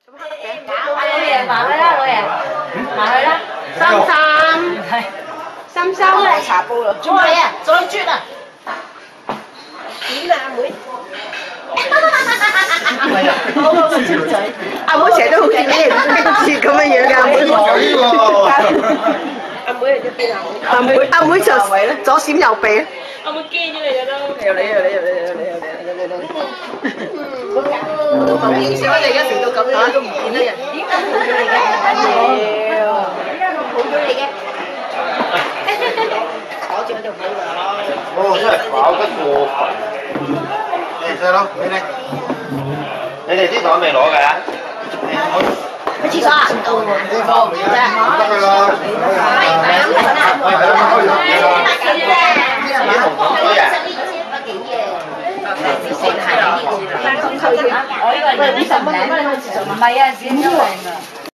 老爺埋去啦，老爺埋去啦。三茶煲啦。做乜嘢啊？再啜啊！點啊，阿妹？阿妹成日都好似俾人逼切咁樣樣㗎，阿妹。阿妹係一邊阿妹。阿妹就左閃右避。阿妹驚咗你㗎都。又你。好影相啊！你而家食到咁樣都唔見得人。咦？抱咗你嘅。攞住我條腿啦！哦，真係飽得過分。誒，細佬，你哋啲袋未攞㗎？去廁所啊？冇，得㗎啦。我以為你50蚊，唔係啊，自己出嚟㗎。